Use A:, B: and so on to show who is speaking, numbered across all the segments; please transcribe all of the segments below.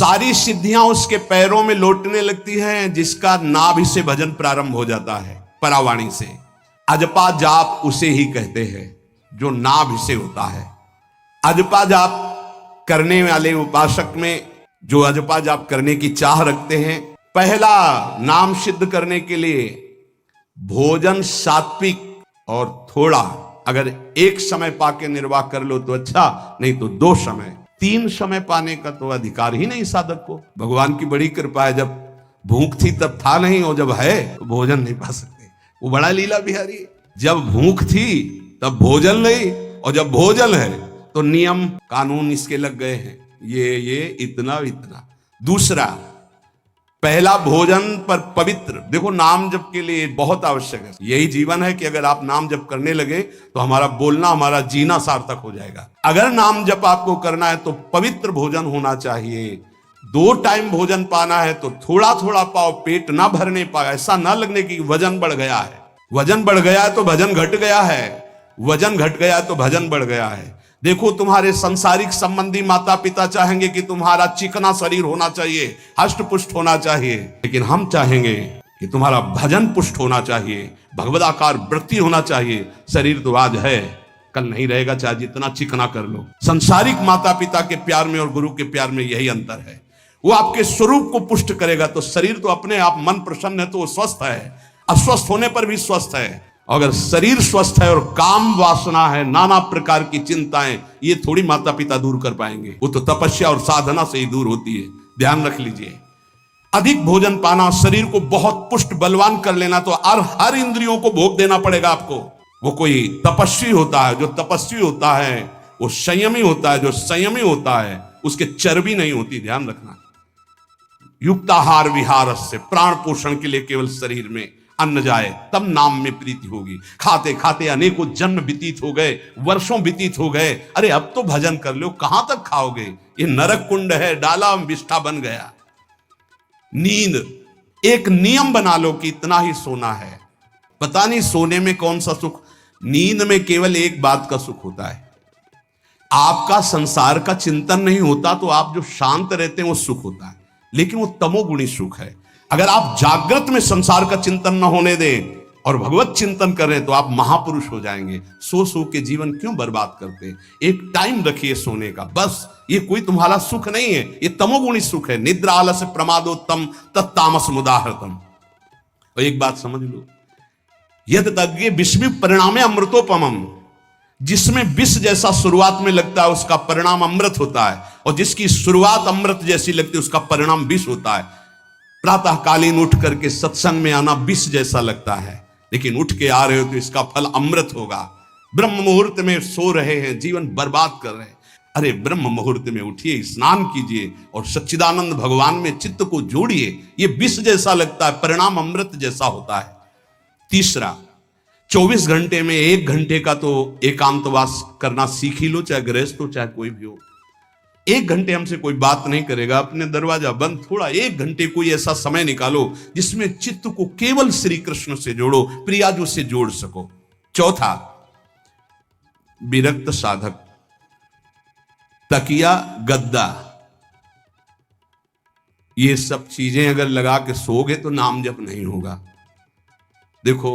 A: सारी सिद्धियां उसके पैरों में लौटने लगती हैं, जिसका नाभि से भजन प्रारंभ हो जाता है परावाणी से। अजपा जाप उसे ही कहते हैं जो नाभि से होता है। अजपा जाप करने वाले उपासक में जो अजपा जाप करने की चाह रखते हैं, पहला नाम सिद्ध करने के लिए भोजन सात्विक और थोड़ा, अगर एक समय पाके निर्वाह कर लो तो अच्छा, नहीं तो 2 समय, 3 समय पाने का तो अधिकार ही नहीं साधक को। भगवान की बड़ी कृपा है, जब भूख थी तब था नहीं, और जब है तो भोजन नहीं पा सकते। वो बड़ा लीला बिहारी है। जब भूख थी तब भोजन नहीं, और जब भोजन है तो नियम कानून इसके लग गए हैं, ये इतना इतना। दूसरा, पहला भोजन पर पवित्र, देखो नाम जप के लिए बहुत आवश्यक है। यही जीवन है कि अगर आप नाम जप करने लगे तो हमारा बोलना, हमारा जीना सार्थक हो जाएगा। अगर नाम जप आपको करना है तो पवित्र भोजन होना चाहिए। 2 टाइम भोजन पाना है तो थोड़ा थोड़ा पाओ, पेट ना भरने पाए, ऐसा ना लगने की वजन बढ़ गया है। वजन बढ़ गया है तो भजन घट गया है, वजन घट गया है तो भजन बढ़ गया है। देखो, तुम्हारे संसारिक संबंधी माता पिता चाहेंगे कि तुम्हारा चिकना शरीर होना चाहिए, हष्ट पुष्ट होना चाहिए, लेकिन हम चाहेंगे कि तुम्हारा भजन पुष्ट होना चाहिए, भगवदाकार वृत्ति होना चाहिए। शरीर तो आज है, कल नहीं रहेगा, चाहे जितना चिकना कर लो। संसारिक माता पिता के प्यार में और गुरु के प्यार में यही अंतर है। वो आपके स्वरूप को पुष्ट करेगा तो शरीर तो अपने आप, मन प्रसन्न है तो वो स्वस्थ है, अस्वस्थ होने पर भी स्वस्थ है। अगर शरीर स्वस्थ है और काम वासना है, नाना प्रकार की चिंताएं, ये थोड़ी माता पिता दूर कर पाएंगे। वो तो तपस्या और साधना से ही दूर होती है। ध्यान रख लीजिए, अधिक भोजन पाना, शरीर को बहुत पुष्ट बलवान कर लेना, तो हर इंद्रियों को भोग देना पड़ेगा आपको। वो कोई तपस्वी होता है, जो तपस्वी होता है वो संयमी होता है, जो संयमी होता है उसके चर्बी नहीं होती। ध्यान रखना, युक्ताहार विहार से, प्राण पोषण के लिए केवल शरीर में अन्न जाए तब नाम में प्रीति होगी। खाते खाते अनेकों जन्म व्यतीत हो गए, वर्षों व्यतीत हो गए, अरे अब तो भजन कर लो, कहां तक खाओगे? ये नरक कुंड है, डाला विष्ठा बन गया। नींद, एक नियम बना लो कि इतना ही सोना है। पता नहीं सोने में कौन सा सुख, नींद में केवल एक बात का सुख होता है, आपका संसार का चिंतन नहीं होता, तो आप जो शांत रहते हैं वो सुख होता है, लेकिन वो तमोगुणी सुख है। अगर आप जागृत में संसार का चिंतन न होने दें और भगवत चिंतन करें तो आप महापुरुष हो जाएंगे। सो सो के जीवन क्यों बर्बाद करते हैं? एक टाइम रखिए सोने का, बस। ये कोई तुम्हारा सुख नहीं है, ये तमोगुणी सुख है। निद्रा आलस्य प्रमादोत्तम तत्तामस मुदाहृतम। और एक बात समझ लो, यद तज्ञ विषमि परिणामे अमृतोपमम, जिसमें विष जैसा शुरुआत में लगता है उसका परिणाम अमृत होता है, और जिसकी शुरुआत अमृत जैसी लगती है उसका परिणाम विष होता है। प्रातःकालीन उठ करके सत्संग में आना विष जैसा लगता है, लेकिन उठ के आ रहे हो तो इसका फल अमृत होगा। ब्रह्म मुहूर्त में सो रहे हैं, जीवन बर्बाद कर रहे हैं, अरे ब्रह्म मुहूर्त में उठिए, स्नान कीजिए और सच्चिदानंद भगवान में चित्त को जोड़िए। ये विष जैसा लगता है, परिणाम अमृत जैसा होता है। तीसरा, 24 घंटे में 1 घंटे का तो एकांतवास करना सीख ही लो, चाहे गृहस्थ हो चाहे कोई भी हो। 1 घंटे हमसे कोई बात नहीं करेगा, अपने दरवाजा बंद, थोड़ा 1 घंटे कोई ऐसा समय निकालो जिसमें चित्त को केवल श्री कृष्ण से जोड़ो, प्रियाजू से जोड़ सको। चौथा, विरक्त साधक, तकिया गद्दा, ये सब चीजें अगर लगा के सोगे तो नाम जप नहीं होगा। देखो,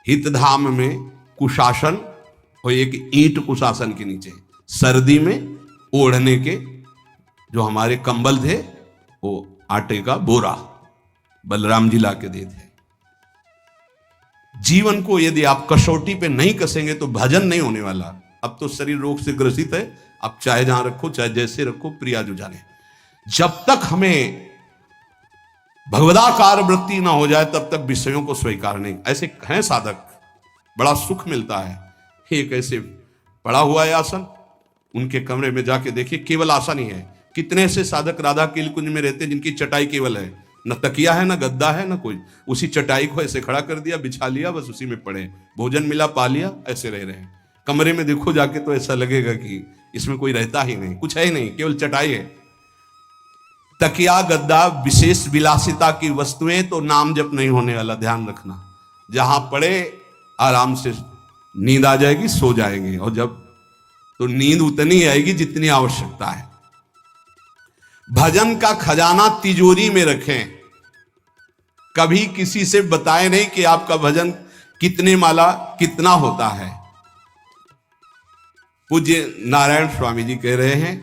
A: हितधाम में कुशासन और एक ईंट कुशासन के नीचे, सर्दी में ओढ़ने के जो हमारे कंबल थे वो आटे का बोरा बलराम जी ला के दे थे। जीवन को यदि आप कसौटी पे नहीं कसेंगे तो भजन नहीं होने वाला। अब तो शरीर रोग से ग्रसित है, आप चाहे जहां रखो चाहे जैसे रखो, प्रियाजू जाने। जब तक हमें भगवदाकार वृत्ति ना हो जाए तब तक विषयों को स्वीकार नहीं। ऐसे हैं साधक, बड़ा सुख मिलता है। एक ऐसे पड़ा हुआ है आसन, उनके कमरे में जाके देखिए, केवल आसन ही है। कितने ऐसे साधक राधा कीलकुंज में रहते हैं जिनकी चटाई केवल है, न तकिया है, न गद्दा है, न कुछ। उसी चटाई को ऐसे खड़ा कर दिया, बिछा लिया, बस उसी में पड़े, भोजन मिला पा लिया, ऐसे रह रहे हैं। कमरे में देखो जाके तो ऐसा लगेगा कि इसमें कोई रहता ही नहीं, कुछ है ही नहीं, केवल चटाई है। तकिया गद्दा विशेष विलासिता की वस्तुएं तो नाम जप नहीं होने वाला, ध्यान रखना। जहां पड़े आराम से नींद आ जाएगी, सो जाएंगे, और जब तो नींद उतनी आएगी जितनी आवश्यकता है। भजन का खजाना तिजोरी में रखें, कभी किसी से बताएं नहीं कि आपका भजन कितने माला कितना होता है। पूज्य नारायण स्वामी जी कह रहे हैं,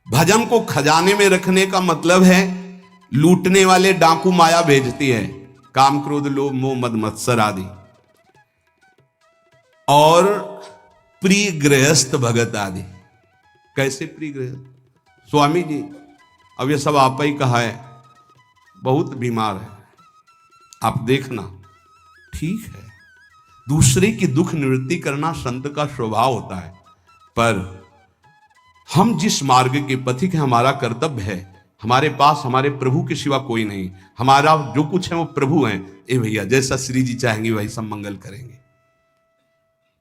A: भजन को खजाने में रखने का मतलब है लूटने वाले डाकू माया भेजती है, काम क्रोध लोभ मोह मद मत्सर आदि, और प्रिय गृहस्थ भगत आदि। कैसे प्रिय गृहस्थ? स्वामी जी अब ये सब आप ही कहा है, बहुत बीमार है, आप देखना। ठीक है, दूसरे की दुख निवृत्ति करना संत का स्वभाव होता है, पर हम जिस मार्ग के पथिक हैं, हमारा कर्तव्य है, हमारे पास हमारे प्रभु के सिवा कोई नहीं, हमारा जो कुछ है वो प्रभु हैं। ए भैया, जैसा श्री जी चाहेंगे वही सब मंगल करेंगे,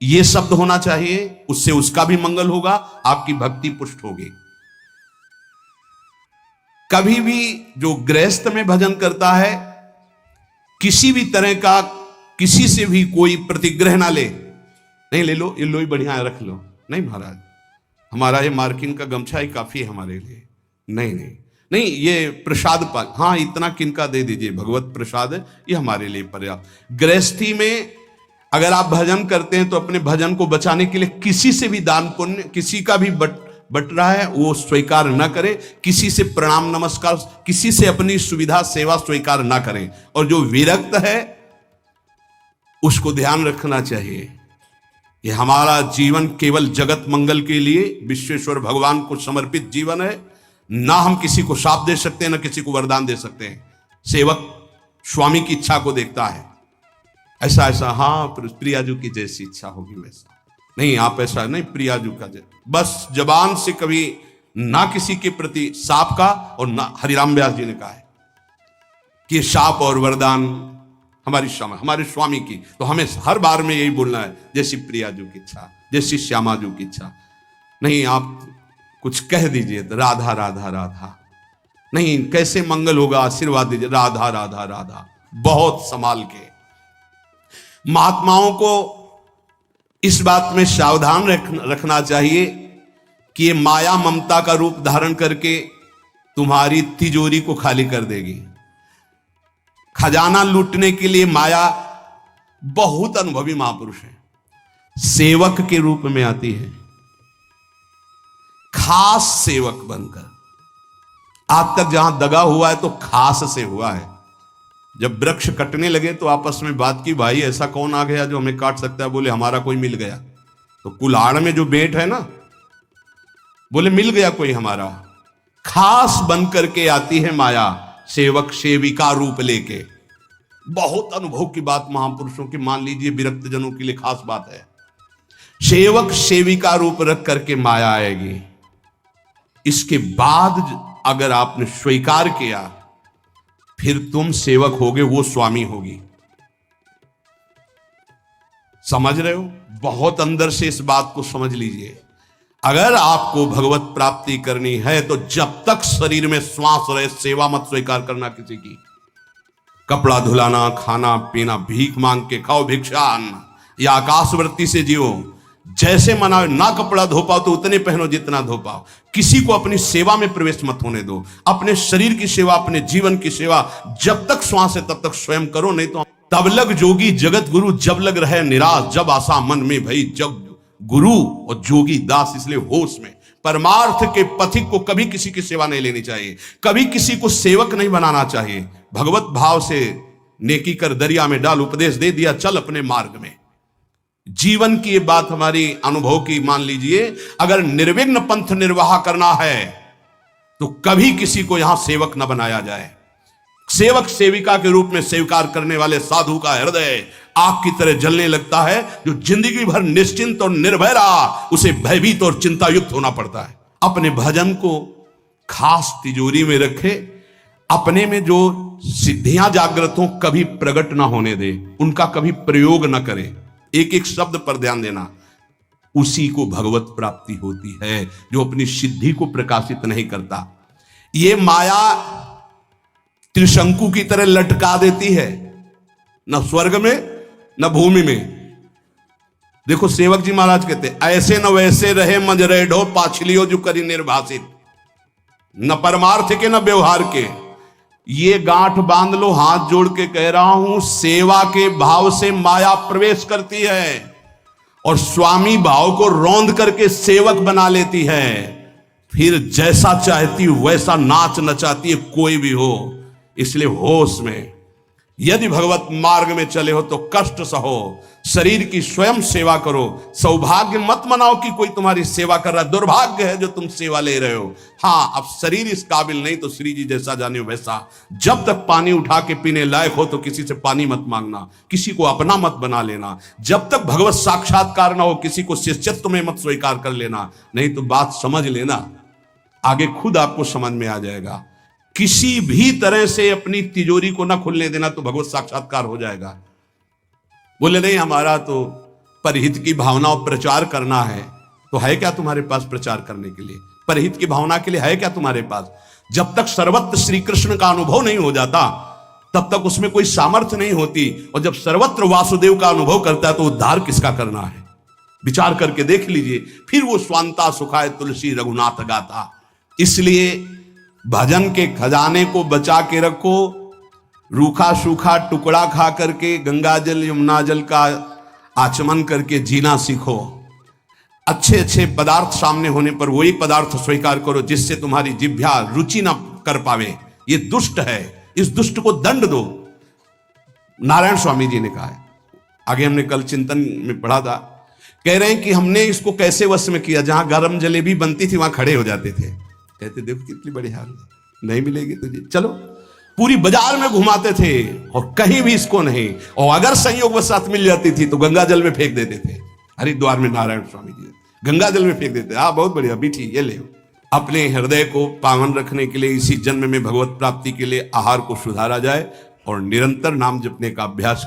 A: ये शब्द होना चाहिए, उससे उसका भी मंगल होगा, आपकी भक्ति पुष्ट होगी। कभी भी जो गृहस्थ में भजन करता है, किसी भी तरह का किसी से भी कोई प्रतिग्रह ना ले, नहीं ले लो, ये लो ही बढ़िया है, रख लो, नहीं महाराज हमारा ये मार्किन का गमछा ही काफी है हमारे लिए, नहीं नहीं नहीं, ये प्रसाद पाल, हाँ इतना किनका दे दीजिए, भगवत प्रसाद है, ये हमारे लिए पर्याप्त। गृहस्थी में अगर आप भजन करते हैं तो अपने भजन को बचाने के लिए किसी से भी दान पुण्य, किसी का भी बट रहा है वो स्वीकार न करें, किसी से प्रणाम नमस्कार, किसी से अपनी सुविधा सेवा स्वीकार न करें। और जो विरक्त है उसको ध्यान रखना चाहिए, ये हमारा जीवन केवल जगत मंगल के लिए विश्वेश्वर भगवान को समर्पित जीवन है, ना हम किसी को शाप दे सकते हैं, ना किसी को वरदान दे सकते हैं। सेवक स्वामी की इच्छा को देखता है, ऐसा ऐसा, हाँ प्रियाजू की जैसी इच्छा होगी वैसा, नहीं आप ऐसा नहीं, प्रियाजू का बस जबान से कभी ना किसी के प्रति शाप का, और ना हरिराम व्यास जी ने कहा है कि शाप और वरदान हमारी क्षमा, हमारे स्वामी की, तो हमें हर बार में यही बोलना है, जैसी प्रियाजू की इच्छा, जैसी श्यामाजू की इच्छा। नहीं आप कुछ कह दीजिए राधा राधा राधा, नहीं कैसे मंगल होगा, आशीर्वाद दीजिए राधा राधा राधा, बहुत संभाल के। महात्माओं को इस बात में सावधान रखना चाहिए कि ये माया ममता का रूप धारण करके तुम्हारी तिजोरी को खाली कर देगी। खजाना लूटने के लिए माया बहुत अनुभवी महापुरुष है, सेवक के रूप में आती है, खास सेवक बनकर। आज तक जहां दगा हुआ है तो खास से हुआ है। जब वृक्ष कटने लगे तो आपस में बात की, भाई ऐसा कौन आ गया जो हमें काट सकता है? बोले हमारा कोई मिल गया। तो कुल्हाड़ में जो बेंट है ना, बोले मिल गया कोई हमारा। खास बन करके आती है माया, सेवक सेविका रूप लेके। बहुत अनुभव की बात महापुरुषों की, मान लीजिए विरक्त जनों के लिए खास बात है। सेवक सेविका रूप रख करके माया आएगी। इसके बाद अगर आपने स्वीकार किया, फिर तुम सेवक होगे, वो स्वामी होगी। समझ रहे हो? बहुत अंदर से इस बात को समझ लीजिए। अगर आपको भगवत प्राप्ति करनी है तो जब तक शरीर में श्वास रहे, सेवा मत स्वीकार करना किसी की। कपड़ा धुलाना, खाना पीना, भीख मांग के खाओ, भिक्षा अन्न, या आकाशवृत्ति से जियो। जैसे मनाओ, ना कपड़ा धो पाओ तो उतने पहनो जितना धो पाओ। किसी को अपनी सेवा में प्रवेश मत होने दो। अपने शरीर की सेवा, अपने जीवन की सेवा जब तक श्वास है तब तक स्वयं करो, नहीं तो तब लग जोगी जगत गुरु, जब लग रहे निराश, जब आशा मन में भई जग गुरु और जोगी दास। इसलिए होश में परमार्थ के पथिक को कभी किसी की सेवा नहीं लेनी चाहिए, कभी किसी को सेवक नहीं बनाना चाहिए। भगवत भाव से नेकी कर दरिया में डाल, उपदेश दे दिया, चल अपने मार्ग में। जीवन की ये बात हमारी अनुभव की मान लीजिए। अगर निर्विघ्न पंथ निर्वाह करना है तो कभी किसी को यहां सेवक न बनाया जाए। सेवक सेविका के रूप में स्वीकार करने वाले साधु का हृदय आग की तरह जलने लगता है। जो जिंदगी भर निश्चिंत और निर्भय रहा, उसे भयभीत और चिंता युक्त होना पड़ता है। अपने भजन को खास तिजोरी में रखे, अपने में जो सिद्धियां जागृत हो कभी प्रकट ना होने दे, उनका कभी प्रयोग ना करे। एक एक शब्द पर ध्यान देना, उसी को भगवत प्राप्ति होती है जो अपनी सिद्धि को प्रकाशित नहीं करता। ये माया त्रिशंकु की तरह लटका देती है, न स्वर्ग में न भूमि में। देखो सेवक जी महाराज कहते, ऐसे न वैसे रहे मजरेढ़ो, पाछलियो जो करी निर्भाषित। न परमार्थ के न व्यवहार के। ये गांठ बांध लो, हाथ जोड़ के कह रहा हूं, सेवा के भाव से माया प्रवेश करती है और स्वामी भाव को रौंद करके सेवक बना लेती है। फिर जैसा चाहती वैसा नाच नचाती है, कोई भी हो। इसलिए होश में, यदि भगवत मार्ग में चले हो तो कष्ट सहो, शरीर की स्वयं सेवा करो। सौभाग्य मत मनाओ कि कोई तुम्हारी सेवा कर रहा है, दुर्भाग्य है जो तुम सेवा ले रहे हो। हाँ, अब शरीर इस काबिल नहीं तो श्री जी जैसा जाने वैसा। जब तक पानी उठा के पीने लायक हो तो किसी से पानी मत मांगना, किसी को अपना मत बना लेना। जब तक भगवत साक्षात्कार ना हो किसी को शिष्यत्व में मत स्वीकार कर लेना, नहीं तो बात समझ लेना, आगे खुद आपको समझ में आ जाएगा। किसी भी तरह से अपनी तिजोरी को ना खुलने देना तो भगवत साक्षात्कार हो जाएगा। बोले नहीं, हमारा तो परहित की भावना और प्रचार करना है, तो है क्या तुम्हारे पास प्रचार करने के लिए? परहित की भावना के लिए है क्या तुम्हारे पास? जब तक सर्वत्र श्री कृष्ण का अनुभव नहीं हो जाता तब तक उसमें कोई सामर्थ्य नहीं होती। और जब सर्वत्र वासुदेव का अनुभव करता है तो उद्धार किसका करना है? विचार करके देख लीजिए। फिर वो स्वांता सुखाए तुलसी रघुनाथ गाथा। इसलिए भजन के खजाने को बचा के रखो। रूखा सूखा टुकड़ा खा करके गंगा जल यमुना जल का आचमन करके जीना सीखो। अच्छे अच्छे पदार्थ सामने होने पर वही पदार्थ स्वीकार करो जिससे तुम्हारी जिह्वा रुचि ना कर पावे। ये दुष्ट है, इस दुष्ट को दंड दो। नारायण स्वामी जी ने कहा है, आगे हमने कल चिंतन में पढ़ा था, कह रहे हैं कि हमने इसको कैसे वश में किया। जहां गरम जलेबी बनती थी वहां खड़े हो जाते थे, कहते देखो कितनी बड़ी हाल है, नहीं मिलेगी तुझे, चलो। पूरी बाजार में घुमाते थे और कहीं भी इसको नहीं। और अगर संयोग वसात मिल जाती थी तो गंगा जल में फेंक देते थे। हरिद्वार में नारायण स्वामी जी गंगा जल में फेंक देते। हाँ, बहुत बढ़िया बीठी, ये ले। अपने हृदय को पावन रखने के लिए इसी जन्म में भगवत प्राप्ति के लिए आहार को सुधारा जाए और निरंतर नाम जपने का अभ्यास